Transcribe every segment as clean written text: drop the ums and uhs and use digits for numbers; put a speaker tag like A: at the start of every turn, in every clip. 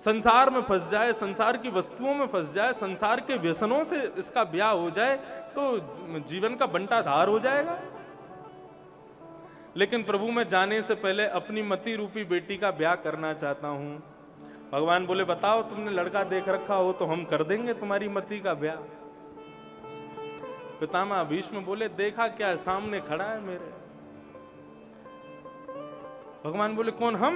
A: संसार में फंस जाए, संसार की वस्तुओं में फंस जाए, संसार के व्यसनों से इसका ब्याह हो जाए तो जीवन का बंटाधार हो जाएगा। लेकिन प्रभु मैं जाने से पहले अपनी मति रूपी बेटी का ब्याह करना चाहता हूं। भगवान बोले बताओ, तुमने लड़का देख रखा हो तो हम कर देंगे तुम्हारी मति का ब्याह। पितामह भीष्म बोले देखा क्या है, सामने खड़ा है मेरे। भगवान बोले कौन, हम?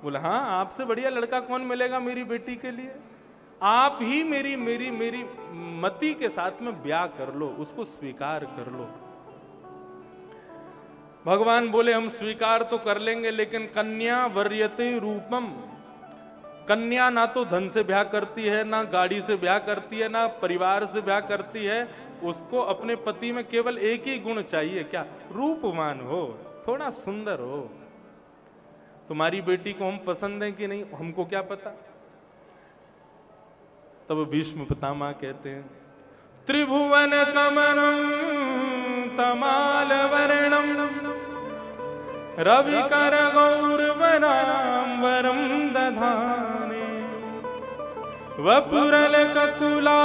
A: बोले हाँ, आपसे बढ़िया लड़का कौन मिलेगा मेरी बेटी के लिए? आप ही मेरी मेरी मेरी मति के साथ में ब्याह कर लो, उसको स्वीकार कर लो। भगवान बोले हम स्वीकार तो कर लेंगे, लेकिन कन्या वर्यते रूपम, कन्या ना तो धन से ब्याह करती है, ना गाड़ी से ब्याह करती है, ना परिवार से ब्याह करती है। उसको अपने पति में केवल एक ही गुण चाहिए, क्या? रूपवान हो, थोड़ा सुंदर हो। तुम्हारी बेटी को हम पसंद है कि नहीं हमको क्या पता। तब भीष्म पितामह कहते हैं त्रिभुवन कमनम तमाल वर्णम रविकर गौरवराम वरम दधाने वपुरल ककुलाविताननाब्जम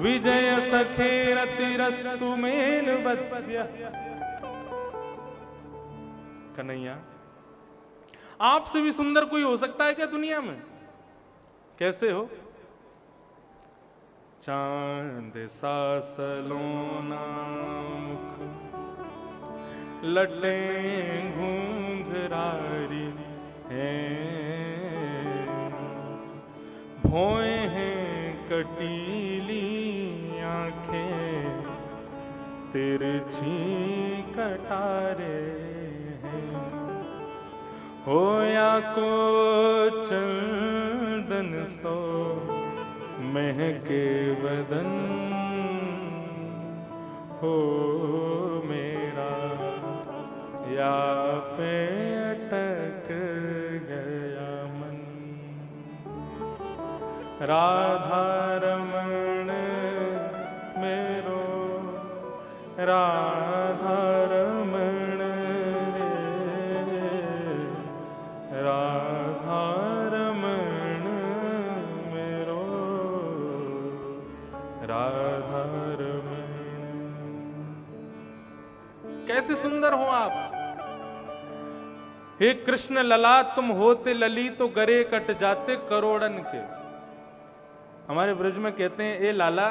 A: विजय सखेरतिरस्तु मेलवद्य। कन्हैया, आपसे भी सुंदर कोई हो सकता है क्या दुनिया में? कैसे हो? चांद सा सलोना मुख, लटे घूंघरारी हैं, भौएं हैं कटीली आंखें, तिरछी कटारे हैं, होया को चंदन सो महके बदन, हो मेरा या पे अटक गया मन। राधा रमण मेरो, राधा रमण रे, राधा रमण मेरो, राधा रमण। कैसे सुंदर हो आप! हे कृष्ण लला तुम होते लली तो गरे कट जाते करोड़न के। हमारे ब्रज में कहते हैं ए लाला,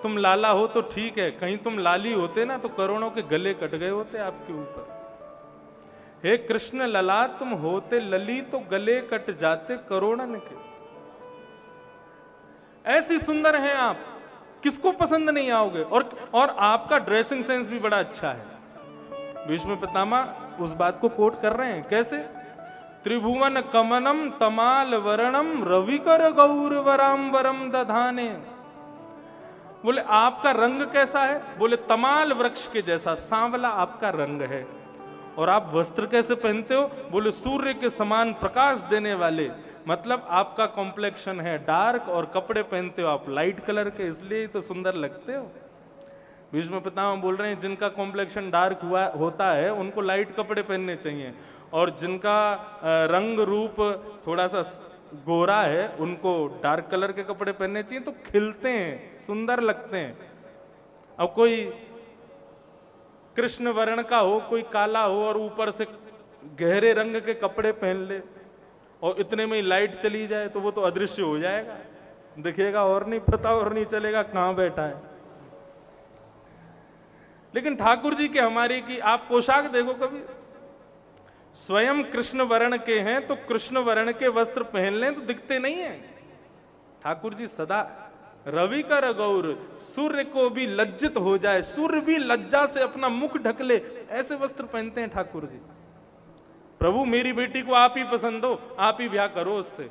A: तुम लाला हो तो ठीक है, कहीं तुम लाली होते ना तो करोड़ों के गले कट गए होते आपके ऊपर। हे कृष्ण लला तुम होते लली तो गले कट जाते करोड़न के। ऐसी सुंदर हैं आप, किसको पसंद नहीं आओगे? और आपका ड्रेसिंग सेंस भी बड़ा अच्छा है। भीष्म पितामह उस बात को कोट कर रहे हैं, कैसे? त्रिभुवन कमनम तमाल वरणम रविकर गौरवराम्बरम दधाने। बोले आपका रंग कैसा है? बोले तमाल वृक्ष के जैसा सांवला आपका रंग है। और आप वस्त्र कैसे पहनते हो? बोले सूर्य के समान प्रकाश देने वाले, मतलब आपका कॉम्प्लेक्शन है डार्क, और कपड़े पहनते हो आप लाइट कलर के, इसलिए तो सुंदर लगते हो। भीष्म पितामह बोल रहे हैं जिनका कॉम्प्लेक्शन डार्क होता है उनको लाइट कपड़े पहनने चाहिए, और जिनका रंग रूप थोड़ा सा गोरा है उनको डार्क कलर के कपड़े पहनने चाहिए, तो खिलते हैं, सुंदर लगते हैं। अब कोई कृष्ण वर्ण का हो, कोई काला हो और ऊपर से गहरे रंग के कपड़े पहन ले और इतने में ही लाइट चली जाए तो वो तो अदृश्य हो जाएगा, दिखेगा और नहीं पता और नहीं चलेगा कहां बैठा है। लेकिन ठाकुर जी के हमारे की आप पोशाक देखो कभी, स्वयं कृष्ण वर्ण के हैं तो कृष्ण वर्ण के वस्त्र पहन लें तो दिखते नहीं है। ठाकुर जी सदा रवि कर गौर, सूर्य को भी लज्जित हो जाए, सूर्य भी लज्जा से अपना मुख ढक ले, ऐसे वस्त्र पहनते हैं ठाकुर जी। प्रभु मेरी बेटी को आप ही पसंद हो, आप ही ब्याह करो उससे।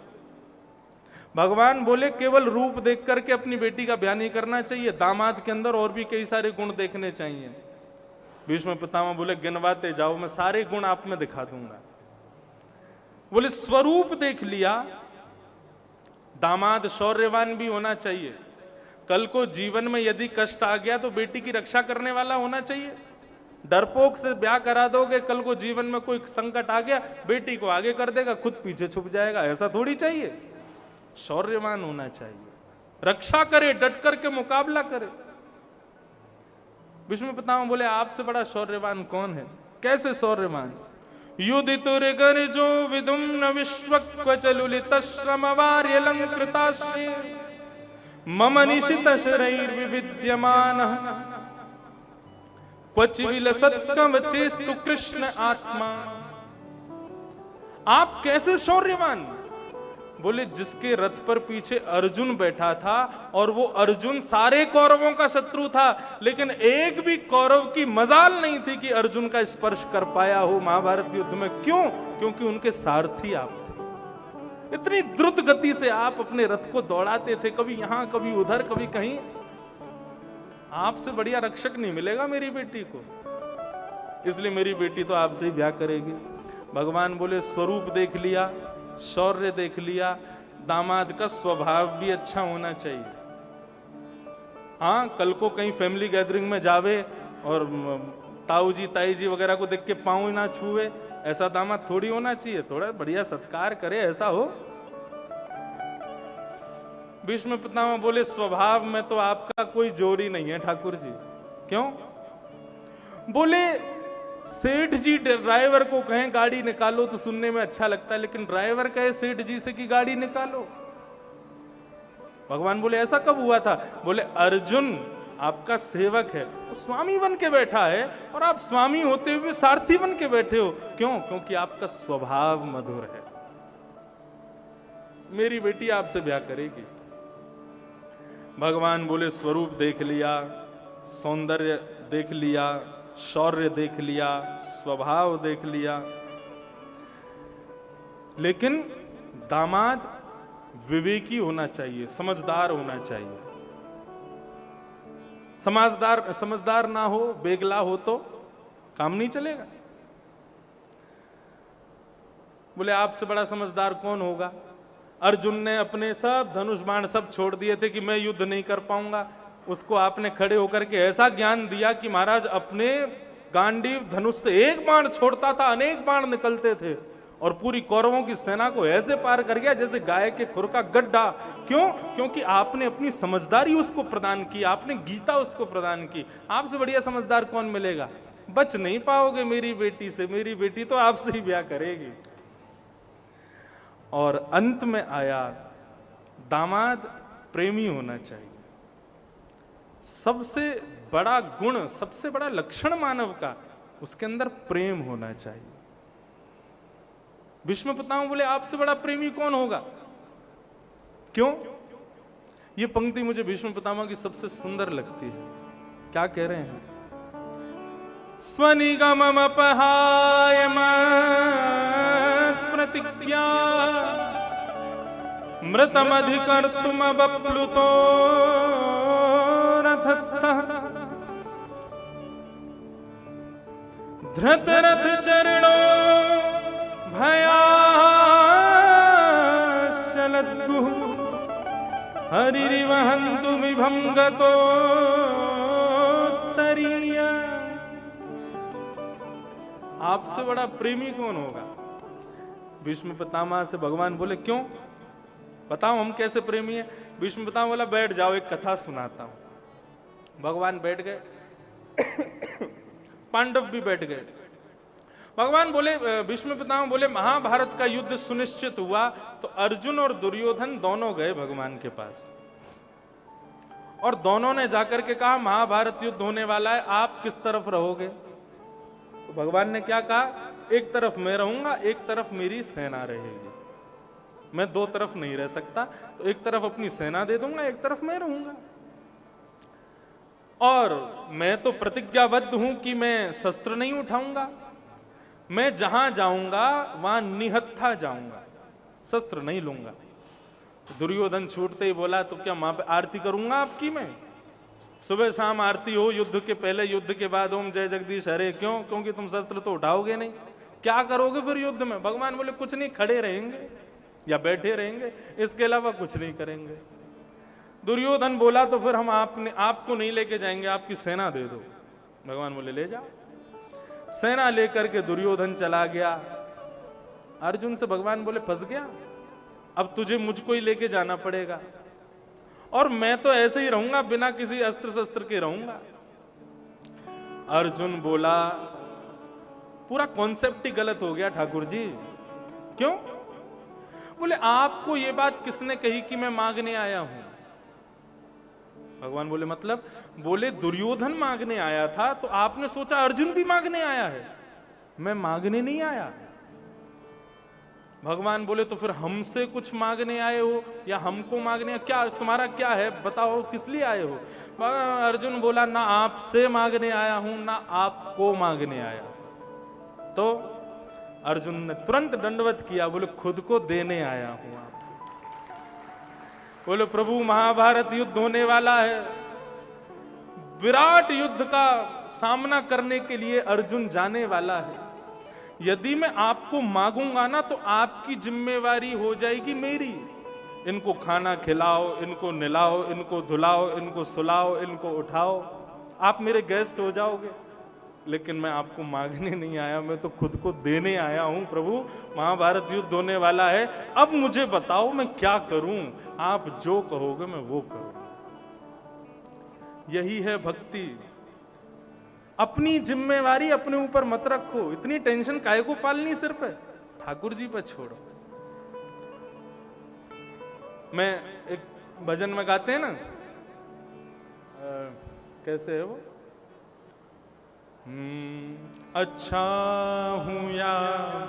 A: भगवान बोले केवल रूप देख करके अपनी बेटी का ब्याह नहीं करना चाहिए, दामाद के अंदर और भी कई सारे गुण देखने चाहिए। भीष्म पितामह बोले गिनवाते जाओ, मैं सारे गुण आप में दिखा दूंगा। बोले स्वरूप देख लिया, दामाद शौर्यवान भी होना चाहिए, कल को जीवन में यदि कष्ट आ गया तो बेटी की रक्षा करने वाला होना चाहिए। डरपोक से ब्याह करा दोगे, कल को जीवन में कोई संकट आ गया, बेटी को आगे कर देगा, खुद पीछे छुप जाएगा। ऐसा थोड़ी चाहिए। शौर्यवान होना चाहिए, रक्षा करे, डट करके मुकाबला करे। विष्णु पितामह बोले आपसे बड़ा शौर्यवान कौन है? कैसे शौर्यवान? युधितुर गर्जो विदुम्न विश्वक्वचलुलित श्रमवार्य लंकृताश्रे मम निशित शरैर्विविद्यमानः क्वचि विलसत्कवचेस्तु कृष्ण आत्मा। आप कैसे शौर्यवान? बोले जिसके रथ पर पीछे अर्जुन बैठा था और वो अर्जुन सारे कौरवों का शत्रु था, लेकिन एक भी कौरव की मजाल नहीं थी कि अर्जुन का स्पर्श कर पाया हो महाभारत युद्ध में। क्यों? क्योंकि उनके सारथी आप थे। इतनी द्रुत गति से आप अपने रथ को दौड़ाते थे, कभी यहां कभी उधर कभी कहीं। आपसे बढ़िया रक्षक नहीं मिलेगा मेरी बेटी को, इसलिए मेरी बेटी तो आपसे ही ब्याह करेगी। भगवान बोले स्वरूप देख लिया, शौर्य देख लिया, दामाद का स्वभाव भी अच्छा होना चाहिए। हाँ, कल को कहीं फैमिली गैदरिंग में जावे और ताऊ जी ताई जी वगैरह को देख के पांव ना छुए, ऐसा दामाद थोड़ी होना चाहिए। थोड़ा बढ़िया सत्कार करे, ऐसा हो। भीष्म पितामह बोले स्वभाव में तो आपका कोई जोड़ ही नहीं है ठाकुर जी। क्यों? बोले सेठ जी ड्राइवर को कहें गाड़ी निकालो तो सुनने में अच्छा लगता है, लेकिन ड्राइवर कहे सेठ जी से कि गाड़ी निकालो। भगवान बोले ऐसा कब हुआ था? बोले अर्जुन आपका सेवक है, वो स्वामी बन के बैठा है और आप स्वामी होते हुए सारथी बन के बैठे हो। क्यों? क्योंकि आपका स्वभाव मधुर है। मेरी बेटी आपसे ब्याह करेगी। भगवान बोले स्वरूप देख लिया, सौंदर्य देख लिया, शौर्य देख लिया, स्वभाव देख लिया, लेकिन दामाद विवेकी होना चाहिए, समझदार होना चाहिए। समझदार ना हो, बेगला हो तो काम नहीं चलेगा। बोले आपसे बड़ा समझदार कौन होगा? अर्जुन ने अपने सब धनुष बाण सब छोड़ दिए थे कि मैं युद्ध नहीं कर पाऊंगा, उसको आपने खड़े होकर के ऐसा ज्ञान दिया कि महाराज अपने गांडीव धनुष से एक बाण छोड़ता था, अनेक बाण निकलते थे और पूरी कौरवों की सेना को ऐसे पार कर गया जैसे गाय के खुर का गड्ढा। क्यों? क्योंकि आपने अपनी समझदारी उसको प्रदान की, आपने गीता उसको प्रदान की। आपसे बढ़िया समझदार कौन मिलेगा? बच नहीं पाओगे मेरी बेटी से, मेरी बेटी तो आपसे ही ब्याह करेगी। और अंत में आया दामाद प्रेमी होना चाहिए। सबसे बड़ा गुण, सबसे बड़ा लक्षण मानव का, उसके अंदर प्रेम होना चाहिए। भीष्म पितामह बोले आपसे बड़ा प्रेमी कौन होगा? क्यों? ये पंक्ति मुझे भीष्म पितामह की सबसे सुंदर लगती है। क्या कह रहे हैं? स्वनिगमम अपहाय प्रतिज्ञा मृतमधिकर्तुम बप्लुतो रथस्थः धृतरथ चरणो भयाशलद्गुः हरिरिवहन्तु विभं गतोत्तरीय। आपसे बड़ा प्रेमी कौन होगा? भीष्म पितामह से भगवान बोले क्यों? बताओ हम कैसे प्रेमी हैं? भीष्म पितामह बोला बैठ जाओ, एक कथा सुनाता हूं। भगवान बैठ गए, पांडव भी बैठ गए। भगवान बोले, भीष्म पितामह बोले महाभारत का युद्ध सुनिश्चित हुआ तो अर्जुन और दुर्योधन दोनों गए भगवान के पास और दोनों ने जाकर के कहा महाभारत युद्ध होने वाला है, आप किस तरफ रहोगे? तो भगवान ने क्या कहा? एक तरफ मैं रहूंगा, एक तरफ मेरी सेना रहेगी। मैं दो तरफ नहीं रह सकता, तो एक तरफ अपनी सेना दे दूंगा, एक तरफ मैं रहूंगा। और मैं तो प्रतिज्ञाबद्ध हूं कि मैं शस्त्र नहीं उठाऊंगा, मैं जहां जाऊंगा वहां निहत्था जाऊंगा, शस्त्र नहीं लूंगा। दुर्योधन छूटते ही बोला तो क्या वहां पे आरती करूंगा आपकी? मैं सुबह शाम आरती हो, युद्ध के पहले युद्ध के बाद ओम जय जगदीश हरे। क्यों? क्योंकि तुम शस्त्र तो उठाओगे नहीं। क्या करोगे फिर युद्ध में? भगवान बोले कुछ नहीं, खड़े रहेंगे या बैठे रहेंगे, इसके अलावा कुछ नहीं करेंगे। दुर्योधन बोला तो फिर हम आपको नहीं लेके जाएंगे, आपकी सेना दे दो। भगवान बोले ले जाओ। सेना लेकर के दुर्योधन चला गया। अर्जुन से भगवान बोले फंस गया, अब तुझे मुझको ही लेके जाना पड़ेगा, और मैं तो ऐसे ही रहूंगा, बिना किसी अस्त्र शस्त्र के रहूंगा। अर्जुन बोला पूरा कॉन्सेप्ट ही गलत हो गया ठाकुर जी। क्यों? बोले आपको ये बात किसने कही कि मैं मांगने आया हूं? भगवान बोले मतलब? बोले दुर्योधन मांगने आया था तो आपने सोचा अर्जुन भी मांगने आया है, मैं मांगने नहीं आया। भगवान बोले तो फिर हमसे कुछ मांगने आए हो या हमको मांगने? क्या तुम्हारा क्या है बताओ, किस लिए आए हो? अर्जुन बोला ना आपसे मांगने आया हूं ना आपको मांगने आया। तो अर्जुन ने तुरंत दंडवत किया, बोले खुद को देने आया हूं आपको। बोले प्रभु महाभारत युद्ध होने वाला है, विराट युद्ध का सामना करने के लिए अर्जुन जाने वाला है। यदि मैं आपको मांगूंगा ना तो आपकी जिम्मेवारी हो जाएगी मेरी। इनको खाना खिलाओ, इनको निलाओ, इनको धुलाओ, इनको सुलाओ, इनको उठाओ, आप मेरे गेस्ट हो जाओगे। लेकिन मैं आपको मांगने नहीं आया, मैं तो खुद को देने आया हूं। प्रभु महाभारत युद्ध होने वाला है, अब मुझे बताओ मैं क्या करूं? आप जो कहोगे मैं वो करूं। यही है भक्ति। अपनी जिम्मेवारी अपने ऊपर मत रखो, इतनी टेंशन काहे को पालनी सिर पे, ठाकुर जी पे छोड़ो। मैं एक भजन में गाते हैं ना, कैसे है वो? अच्छा हूं या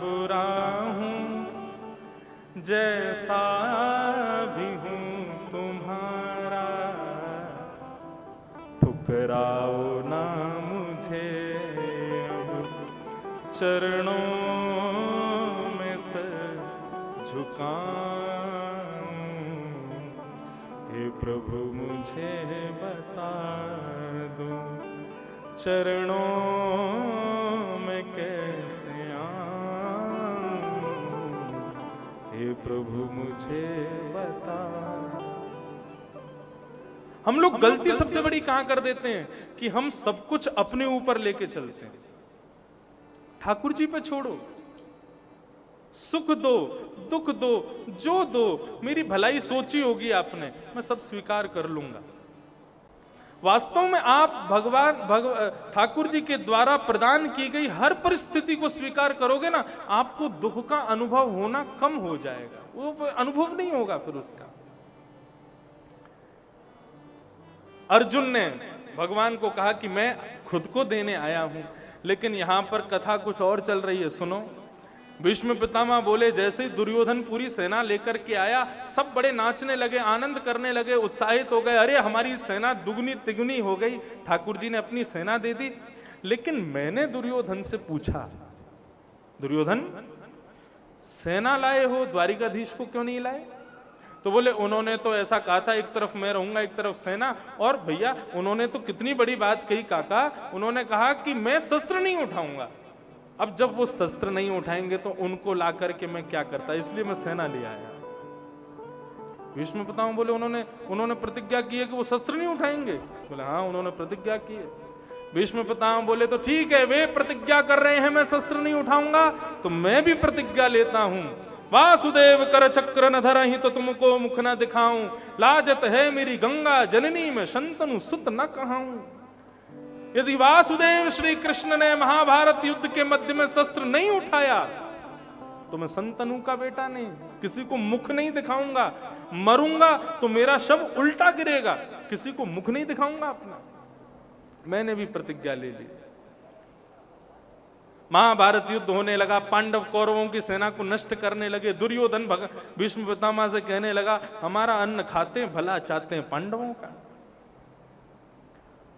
A: बुरा हूं, जैसा भी हूं तुम्हारा, ठुकराओ ना मुझे अब, चरणों में सर झुकाऊं। हे प्रभु मुझे बता दो, चरणों में कैसे आऊं। हे प्रभु मुझे बता। हम लोग गलती सबसे बड़ी कहां कर देते हैं कि हम सब कुछ अपने ऊपर लेके चलते हैं। ठाकुर जी पे छोड़ो, सुख दो, दुख दो, जो दो, मेरी भलाई सोची होगी आपने, मैं सब स्वीकार कर लूंगा। वास्तव में आप ठाकुर जी के द्वारा प्रदान की गई हर परिस्थिति को स्वीकार करोगे ना, आपको दुख का अनुभव होना कम हो जाएगा, वो अनुभव नहीं होगा फिर उसका। अर्जुन ने भगवान को कहा कि मैं खुद को देने आया हूं, लेकिन यहां पर कथा कुछ और चल रही है, सुनो। भीष्म पितामह बोले जैसे ही दुर्योधन पूरी सेना लेकर के आया, सब बड़े नाचने लगे, आनंद करने लगे, उत्साहित हो गए, अरे हमारी सेना दुगनी तिगुनी हो गई, ठाकुर जी ने अपनी सेना दे दी। लेकिन मैंने दुर्योधन से पूछा, दुर्योधन सेना लाए हो, द्वारिकाधीश को क्यों नहीं लाए? तो बोले उन्होंने तो ऐसा कहा था, एक तरफ मैं रहूंगा एक तरफ सेना। और भैया उन्होंने तो कितनी बड़ी बात कही काका, उन्होंने कहा कि मैं शस्त्र नहीं उठाऊंगा। अब जब वो शस्त्र नहीं उठाएंगे तो उनको ला करके मैं क्या करता, इसलिए मैं सेना ले आया। भीष्म पितामह बोले उन्होंने प्रतिज्ञा की है कि वो शस्त्र नहीं उठाएंगे। बोले हाँ उन्होंने प्रतिज्ञा की है। भीष्म पितामह बोले तो ठीक है, वे प्रतिज्ञा कर रहे हैं मैं शस्त्र नहीं उठाऊंगा, तो मैं भी प्रतिज्ञा लेता हूं। वासुदेव कर चक्र न धरहि तो तुमको मुख न दिखाऊं, लाजत है मेरी गंगा जननी में शंतनु सुत न कहाऊं। यदि वासुदेव श्री कृष्ण ने महाभारत युद्ध के मध्य में शस्त्र नहीं उठाया तो मैं संतनु का बेटा नहीं, किसी को मुख नहीं दिखाऊंगा। मरूंगा तो मेरा शव उल्टा गिरेगा, किसी को मुख नहीं दिखाऊंगा अपना। मैंने भी प्रतिज्ञा ले ली। महाभारत युद्ध होने लगा, पांडव कौरवों की सेना को नष्ट करने लगे। दुर्योधन भीष्म पितामह से कहने लगा हमारा अन्न खाते हैं, भला चाहते हैं पांडवों का।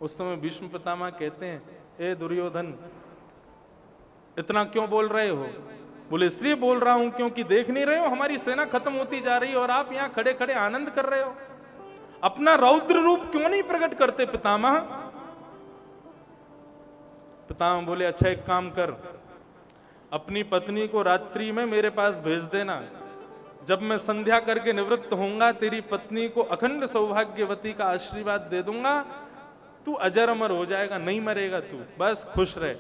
A: उस समय भीष्म पितामह कहते हैं ए दुर्योधन इतना क्यों बोल रहे हो? बोले इसलिए बोल रहा हूं क्योंकि देख नहीं रहे हो हमारी सेना खत्म होती जा रही है और आप यहां खड़े खड़े आनंद कर रहे हो। अपना रौद्र रूप क्यों नहीं प्रकट करते पितामह? पितामह बोले अच्छा एक काम कर, अपनी पत्नी को रात्रि में मेरे पास भेज देना, जब मैं संध्या करके निवृत्त होऊंगा तेरी पत्नी को अखंड सौभाग्यवती का आशीर्वाद दे दूंगा, तू अजर अमर हो जाएगा, नहीं मरेगा तू, बस खुश रहे।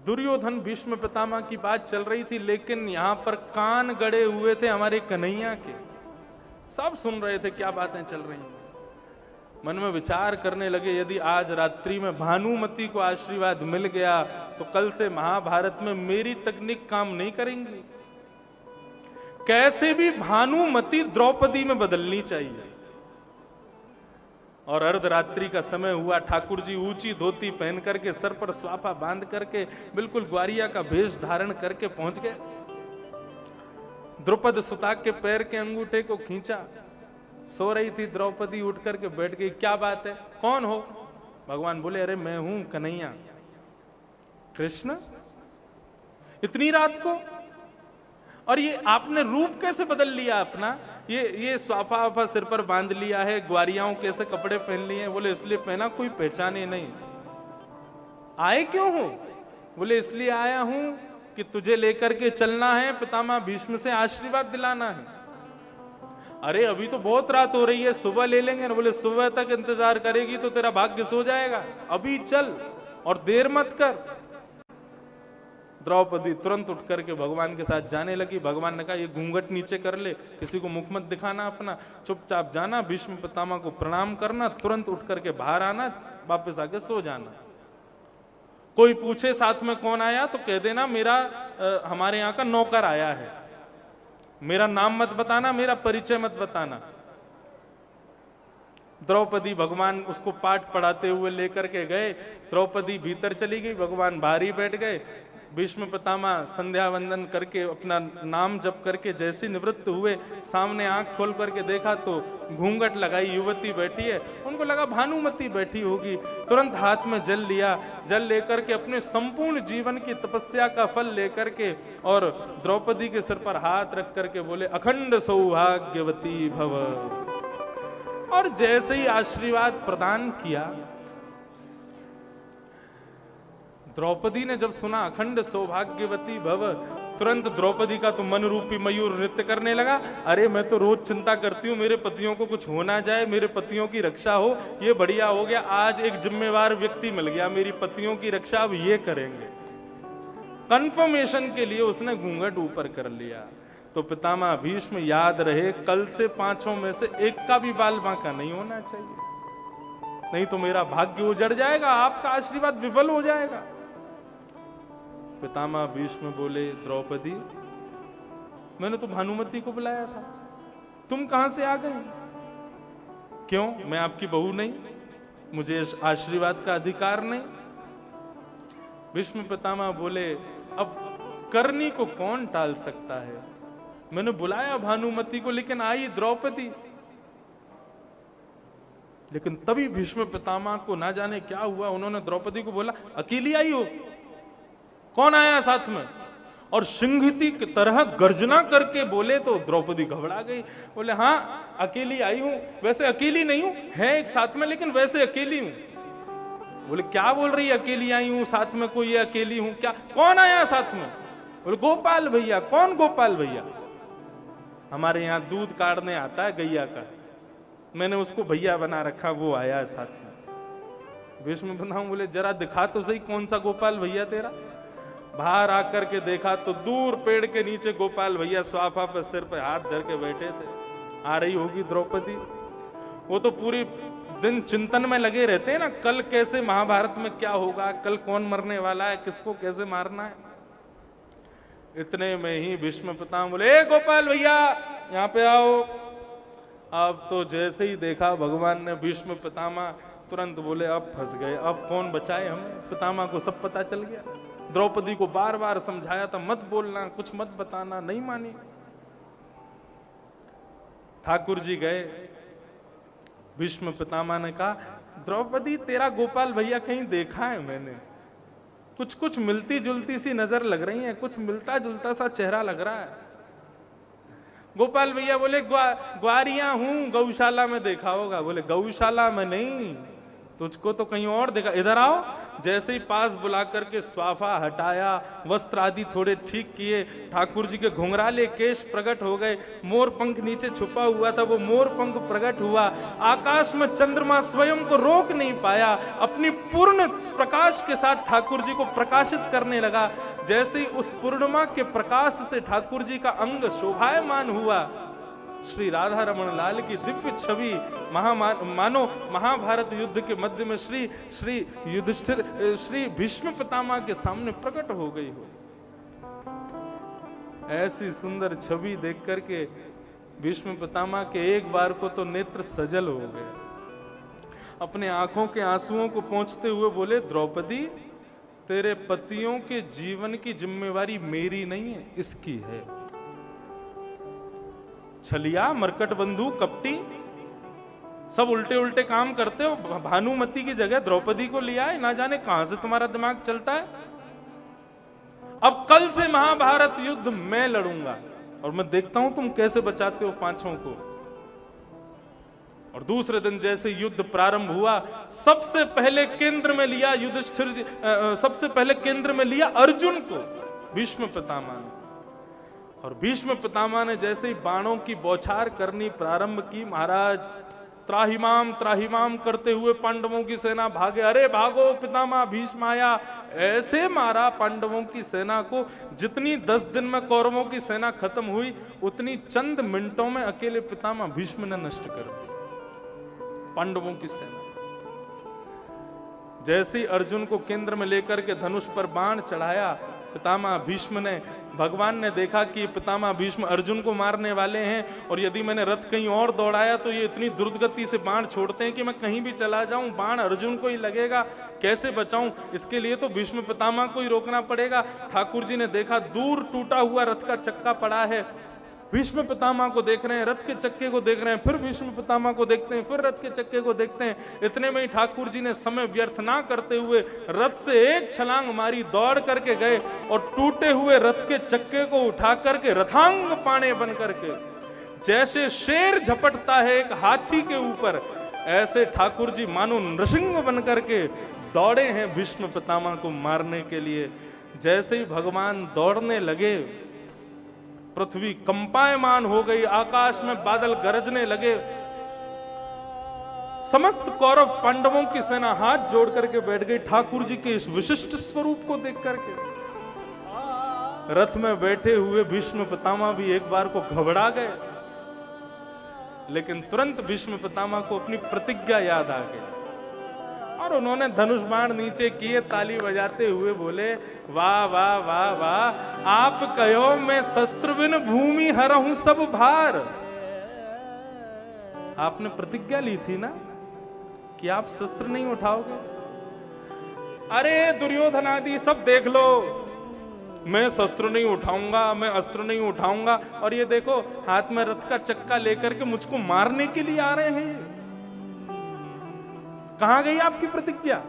A: दुर्योधन भीष्म पितामह की बात चल रही थी, लेकिन यहां पर कान गड़े हुए थे हमारे कन्हैया के। सब सुन रहे थे क्या बातें चल रही हैं। मन में विचार करने लगे, यदि आज रात्रि में भानुमति को आशीर्वाद मिल गया तो कल से महाभारत में मेरी तकनीक काम नहीं करेंगी। कैसे भी भानुमति द्रौपदी में बदलनी चाहिए। और अर्धरात्रि का समय हुआ, ठाकुर जी ऊंची धोती पहन करके, सर पर स्वाफा बांध करके, बिल्कुल ग्वारिया का भेष धारण करके पहुंच गए। द्रुपद सुता के पैर के अंगूठे को खींचा। सो रही थी द्रौपदी, उठ करके बैठ गई। क्या बात है, कौन हो? भगवान बोले, अरे मैं हूं कन्हैया। कृष्ण, इतनी रात को? और ये आपने रूप कैसे बदल लिया अपना? ये स्वाफा वाफा सिर पर बांध लिया है, ग्वारियाओं कैसे कपड़े पहन लिए हैं? बोले, इसलिए पहना कोई पहचाने नहीं। आए क्यों हो? बोले, इसलिए आया हूं कि तुझे लेकर के चलना है, पितामह भीष्म से आशीर्वाद दिलाना है। अरे अभी तो बहुत रात हो रही है, सुबह ले लेंगे ना। बोले, सुबह तक इंतजार करेगी तो तेरा भाग्य सो जाएगा, अभी चल और देर मत कर। द्रौपदी तुरंत उठ करके भगवान के साथ जाने लगी। भगवान ने कहा, ये घूंघट नीचे कर ले, किसी को मुख मत दिखाना अपना, चुपचाप जाना, भीष्म पितामह को प्रणाम करना, तुरंत उठ करके बाहर आना, वापस आके सो जाना। कोई पूछे साथ में कौन आया तो कह देना, मेरा हमारे यहाँ का नौकर आया है। मेरा नाम मत बताना, मेरा परिचय मत बताना। द्रौपदी, भगवान उसको पाठ पढ़ाते हुए लेकर के गए। द्रौपदी भीतर चली गई, भगवान बाहर ही बैठ गए। भीष्म पितामह संध्या वंदन करके अपना नाम जप करके जैसे निवृत्त हुए, सामने आंख खोल करके देखा तो घूंघट लगाई युवती बैठी है। उनको लगा भानुमति बैठी होगी। तुरंत हाथ में जल लिया, जल लेकर के अपने संपूर्ण जीवन की तपस्या का फल लेकर के और द्रौपदी के सिर पर हाथ रख करके बोले, अखंड सौभाग्यवती भव। और जैसे ही आशीर्वाद प्रदान किया, द्रौपदी ने जब सुना अखंड सौभाग्यवती भव, तुरंत द्रौपदी का तो मन रूपी मयूर नृत्य करने लगा। अरे मैं तो रोज चिंता करती हूँ मेरे पतियों को कुछ हो ना जाए, मेरे पतियों की रक्षा हो, ये बढ़िया हो गया, आज एक जिम्मेवार व्यक्ति मिल गया, मेरी पतियों की रक्षा अब ये करेंगे। कंफर्मेशन के लिए उसने घूंघट ऊपर कर लिया। तो पितामह भीष्म, याद रहे, कल से पांचों में से एक का भी बाल बांका नहीं होना चाहिए, नहीं तो मेरा भाग्य उजड़ जाएगा, आपका आशीर्वाद विफल हो जाएगा। पितामह भीष्म बोले, द्रौपदी, मैंने तो भानुमति को बुलाया था, तुम कहां से आ गई? क्यों, मैं आपकी बहू नहीं? मुझे इस आशीर्वाद का अधिकार नहीं? भीष्म पितामह बोले, अब करनी को कौन टाल सकता है? मैंने बुलाया भानुमति को, लेकिन आई द्रौपदी। लेकिन तभी भीष्म पितामह को ना जाने क्या हुआ, उन्होंने द्रौपदी को बोला, अकेली आई हो? कौन आया साथ में? और सिंहती की तरह गर्जना करके बोले तो द्रौपदी घबरा गई। बोले, हाँ अकेली आई हूं, वैसे अकेली नहीं हूं, है एक साथ में, लेकिन वैसे अकेली हूं। बोले, क्या बोल रही है, अकेली आई हूं, साथ में कोई है, अकेली हूं क्या? कौन आया साथ में? बोले, गोपाल भैया। कौन गोपाल भैया? हमारे यहाँ दूध काटने आता है गैया का, मैंने उसको भैया बना रखा, वो आया है साथ में। भीष्म पितामह बोले, जरा दिखा तो सही कौन सा गोपाल भैया तेरा। बाहर आकर के देखा तो दूर पेड़ के नीचे गोपाल भैया स्वाफा पर सिर पर हाथ धर के बैठे थे। आ रही होगी द्रौपदी। वो तो पूरी दिन चिंतन में लगे रहते हैं ना, कल कैसे महाभारत में क्या होगा, कल कौन मरने वाला है, किसको कैसे मारना है। इतने में ही भीष्म पितामह बोले, ए गोपाल भैया यहाँ पे आओ। अब तो जैसे ही देखा भगवान ने भीष्म पितामह, तुरंत बोले, अब फंस गए, अब कौन बचाए हमें। पितामह को सब पता चल गया। द्रौपदी को बार बार समझाया था, मत बोलना, कुछ मत बताना, नहीं मानी। ठाकुर जी गए, भीष्म पितामह ने कहा, द्रौपदी तेरा गोपाल भैया कहीं देखा है मैंने, कुछ कुछ मिलती जुलती सी नजर लग रही है, कुछ मिलता जुलता सा चेहरा लग रहा है। गोपाल भैया बोले, ग्वारिया हूं, गौशाला में देखा होगा। बोले, गौशाला में नहीं, तुझको तो कहीं और देखा, इधर आओ। जैसे ही पास बुला करके स्वाफा हटाया, वस्त्र आदि थोड़े ठीक किए, ठाकुर जी के घुंघराले केश प्रकट हो गए, मोर पंख नीचे छुपा हुआ था, वो मोर पंख प्रकट हुआ। आकाश में चंद्रमा स्वयं को रोक नहीं पाया, अपनी पूर्ण प्रकाश के साथ ठाकुर जी को प्रकाशित करने लगा। जैसे ही उस पूर्णिमा के प्रकाश से ठाकुर जी का अंग शोभायमान हुआ, श्री राधा रमन लाल की दिव्य छवि मानो महाभारत युद्ध के मध्य में श्री युधिष्ठिर श्री भीष्म पितामह के सामने प्रकट हो गई हो। ऐसी सुंदर छवि देख करके भीष्म पितामह के एक बार को तो नेत्र सजल हो गए। अपने आंखों के आंसुओं को पोंछते हुए बोले, द्रौपदी, तेरे पतियों के जीवन की जिम्मेवारी मेरी नहीं है, इसकी है। छलिया, मरकट बंधु, कपटी, सब उल्टे उल्टे काम करते हो। भानुमति की जगह द्रौपदी को लिया है, ना जाने कहां से तुम्हारा दिमाग चलता है। अब कल से महाभारत युद्ध मैं लड़ूंगा और मैं देखता हूं तुम कैसे बचाते हो पांचों को। और दूसरे दिन जैसे युद्ध प्रारंभ हुआ, सबसे पहले केंद्र में लिया युधिष्ठिर जी, सबसे पहले केंद्र में लिया अर्जुन को भीष्म पितामह ने। और भीष्म पितामह ने जैसे ही बाणों की बौछार करनी प्रारंभ की, महाराज त्राहिमाम त्राहिमाम करते हुए पांडवों की सेना भागे। अरे भागो, पितामह भीष्म आया। ऐसे मारा पांडवों की सेना को, जितनी 10 दिन में कौरवों की सेना खत्म हुई, उतनी चंद मिनटों में अकेले पितामह भीष्म ने नष्ट कर दी पांडवों की सेना। जैसे ही अर्जुन को केंद्र में लेकर के धनुष पर बाण चढ़ाया पितामह भीष्म ने, भगवान ने देखा कि पितामह भीष्म अर्जुन को मारने वाले हैं, और यदि मैंने रथ कहीं और दौड़ाया तो ये इतनी द्रुतगति से बाण छोड़ते हैं कि मैं कहीं भी चला जाऊं बाण अर्जुन को ही लगेगा, कैसे बचाऊं। इसके लिए तो भीष्म पितामह को ही रोकना पड़ेगा। ठाकुर जी ने देखा दूर टूटा हुआ रथ का चक्का पड़ा है, भीष्म पितामह को देख रहे हैं, रथ के चक्के को देख रहे हैं, फिर भीष्म पितामह को देखते हैं, फिर रथ के चक्के को देखते हैं। इतने में ही ठाकुर जी ने समय व्यर्थ ना करते हुए रथ से एक छलांग मारी, दौड़ करके गए और टूटे हुए रथ के चक्के को उठा करके रथांग पाणे बन करके, जैसे शेर झपटता है एक हाथी के ऊपर, ऐसे ठाकुर जी मानो नृसिंह बन करके दौड़े हैं भीष्म पितामह को मारने के लिए। जैसे ही भगवान दौड़ने लगे, पृथ्वी कंपायमान हो गई, आकाश में बादल गरजने लगे। समस्त कौरव पांडवों की सेना हाथ जोड़ करके बैठ गई ठाकुर जी के इस विशिष्ट स्वरूप को देख करके। रथ में बैठे हुए भीष्म पितामह भी एक बार को घबरा गए, लेकिन तुरंत भीष्म पितामह को अपनी प्रतिज्ञा याद आ गई और उन्होंने धनुष बाण नीचे किए, ताली बजाते हुए बोले, वाह वाह वाह वाह, आप कहो मैं शस्त्र बिन भूमि हरहूं सब भार। आपने प्रतिज्ञा ली थी ना कि आप शस्त्र नहीं उठाओगे। अरे दुर्योधन आदि सब देख लो, मैं शस्त्र नहीं उठाऊंगा, मैं अस्त्र नहीं उठाऊंगा, और ये देखो हाथ में रथ का चक्का लेकर के मुझको मारने के लिए आ रहे हैं। कहां गई आपकी प्रतिज्ञा?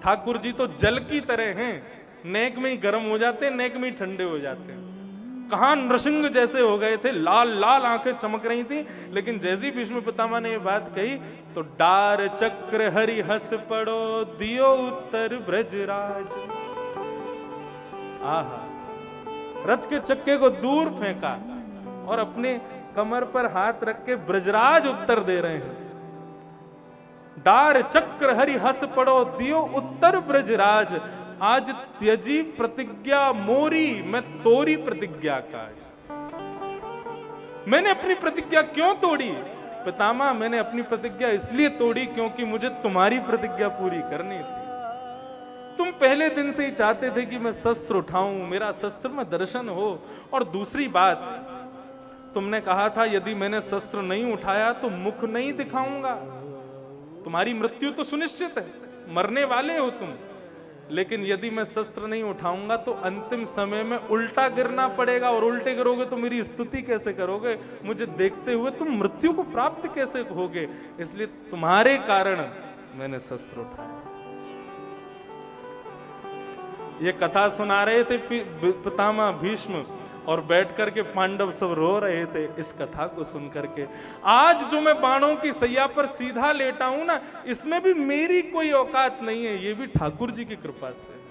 A: ठाकुर जी तो जल की तरह हैं, नेक में ही गर्म हो जाते हैं, नेक में ही ठंडे हो जाते हैं। कहां नृसिंह जैसे हो गए थे, लाल लाल आंखें चमक रही थी, लेकिन जैसी भीष्म पितामह ने ये बात कही तो डार चक्र हरि हंस पड़ो, दियो उत्तर ब्रजराज। आहा, रथ के चक्के को दूर फेंका और अपने कमर पर हाथ रख के ब्रजराज उत्तर दे रहे हैं। डार चक्र हरि हंस पड़ो, दियो उत्तर ब्रजराज। आज त्यजी प्रतिज्ञा मोरी, मैं तोरी प्रतिज्ञा काज। मैंने अपनी प्रतिज्ञा क्यों तोड़ी पितामह? मैंने अपनी प्रतिज्ञा इसलिए तोड़ी क्योंकि मुझे तुम्हारी प्रतिज्ञा पूरी करनी थी। तुम पहले दिन से ही चाहते थे कि मैं शस्त्र उठाऊं, मेरा शस्त्र में दर्शन हो। और दूसरी बात, तुमने कहा था यदि मैंने शस्त्र नहीं उठाया तो मुख नहीं दिखाऊंगा। तुम्हारी मृत्यु तो सुनिश्चित है, मरने वाले हो तुम, लेकिन यदि मैं शस्त्र नहीं उठाऊंगा तो अंतिम समय में उल्टा गिरना पड़ेगा, और उल्टे गिरोगे तो मेरी स्तुति कैसे करोगे? मुझे देखते हुए तुम मृत्यु को प्राप्त कैसे होगे? इसलिए तुम्हारे कारण मैंने शस्त्र उठाया। ये कथा सुना रहे थे पितामह भीष्म, और बैठ करके पांडव सब रो रहे थे इस कथा को सुन करके। आज जो मैं बाणों की सैया पर सीधा लेटा हूं ना, इसमें भी मेरी कोई औकात नहीं है, ये भी ठाकुर जी की कृपा से है।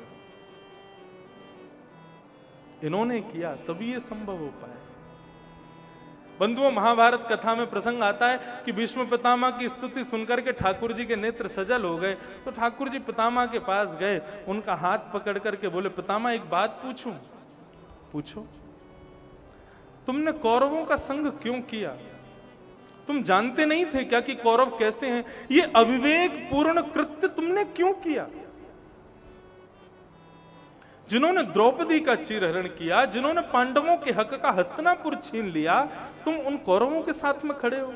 A: इन्होंने किया तभी ये संभव हो पाया। बंधुओं, महाभारत कथा में प्रसंग आता है कि भीष्म पितामह की स्तुति सुनकर के ठाकुर जी के नेत्र सजल हो गए। तो ठाकुर जी पितामह के पास गए, उनका हाथ पकड़ करके बोले, पितामह एक बात पूछूं? पूछो। तुमने कौरवों का संग क्यों किया? तुम जानते नहीं थे क्या कि कौरव कैसे हैं? ये अविवेक पूर्ण कृत्य तुमने क्यों किया? जिन्होंने द्रौपदी का चीरहरण किया, जिन्होंने पांडवों के हक का हस्तिनापुर छीन लिया, तुम उन कौरवों के साथ में खड़े हो।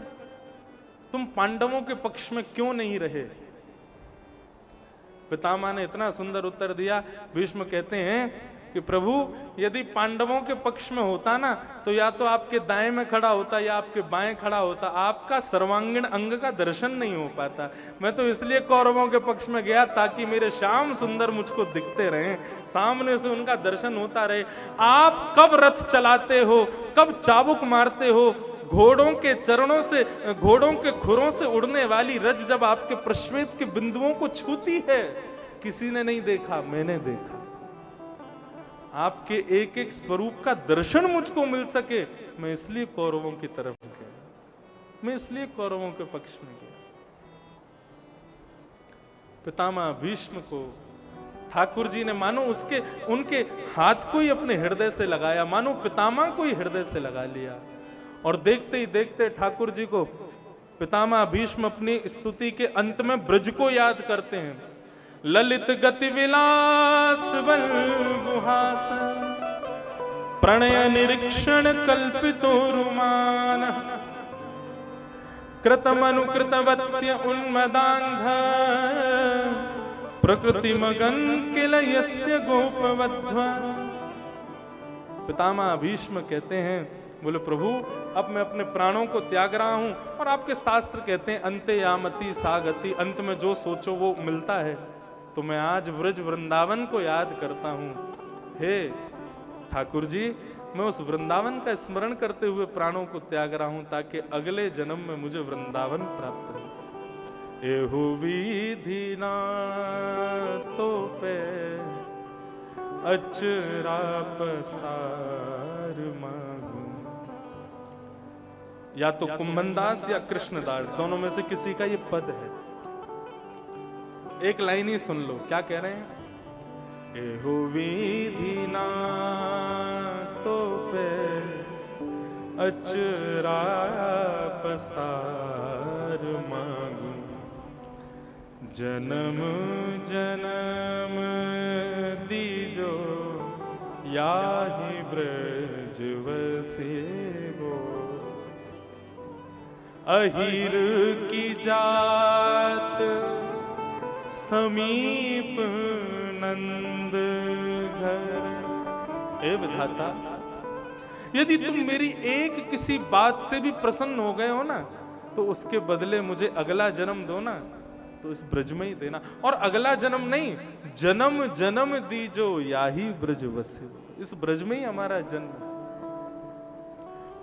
A: तुम पांडवों के पक्ष में क्यों नहीं रहे? पितामह ने इतना सुंदर उत्तर दिया। भीष्म कहते हैं कि प्रभु, यदि पांडवों के पक्ष में होता ना, तो या तो आपके दाएं में खड़ा होता या आपके बाएं खड़ा होता, आपका सर्वांगीण अंग का दर्शन नहीं हो पाता। मैं तो इसलिए कौरवों के पक्ष में गया ताकि मेरे श्याम सुंदर मुझको दिखते रहें, सामने से उनका दर्शन होता रहे। आप कब रथ चलाते हो, कब चाबुक मारते हो, घोड़ों के चरणों से, घोड़ों के खुरों से उड़ने वाली रज जब आपके प्रश्वेत के बिंदुओं को छूती है, किसी ने नहीं देखा, मैंने देखा। आपके एक एक स्वरूप का दर्शन मुझको मिल सके, मैं इसलिए कौरवों की तरफ गया, मैं इसलिए कौरवों के पक्ष में गया। पितामह भीष्म को ठाकुर जी ने मानो उनके हाथ को ही अपने हृदय से लगाया, मानो पितामह को ही हृदय से लगा लिया। और देखते ही देखते ठाकुर जी को पितामह भीष्म अपनी स्तुति के अंत में ब्रज को याद करते हैं। ललित गति विलास बल गुहास, प्रणय निरीक्षण कल्पितो रुमान, कृतमनुकृतवत्य उन्मदान्ध, प्रकृति मगन किल यस्य गोपवध्वा। पितामह भीष्म कहते हैं, बोले प्रभु, अब मैं अपने प्राणों को त्याग रहा हूं, और आपके शास्त्र कहते हैं अंते यामति सागति, अंत में जो सोचो वो मिलता है। तो मैं आज ब्रज वृंदावन को याद करता हूं। हे ठाकुर जी, मैं उस वृंदावन का स्मरण करते हुए प्राणों को त्याग रहा हूं, ताकि अगले जन्म में मुझे वृंदावन प्राप्त हो। एहु विधि ना तो पे अचरा पसार मांगू। या तो कुंभनदास या कृष्णदास, दोनों में से किसी का ये पद है। एक लाइन ही सुन लो, क्या कह रहे हैं? एहु विधि ना तो पे अचरा पसार मांगू, जन्म जन्म दीजो याहि ब्रज वसेगो। अहिर की जात समीप नंद घर। हे विधाता, यदि तुम मेरी एक किसी बात से भी प्रसन्न हो गए हो ना, तो उसके बदले मुझे अगला जन्म दो ना, तो इस ब्रज में ही देना। और अगला जन्म नहीं, जन्म जन्म दीजो याही ब्रज वसे, इस ब्रज में ही हमारा जन्म।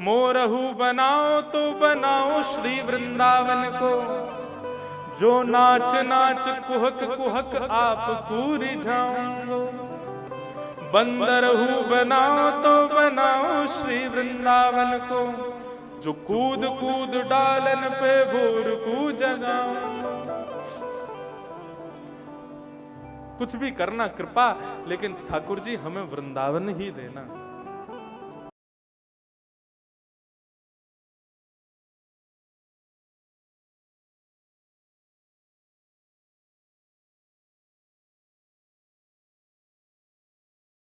A: मोरहु बनाओ तो बनाओ श्री वृंदावन को, जो नाच नाच कुहक कुहक आप कूरी जाओ। बंदरहु बनाओ तो बनाओ श्री वृंदावन को, जो कूद कूद डालन पे भोर को जगाओ। कुछ भी करना कृपा, लेकिन ठाकुर जी हमें वृंदावन ही देना।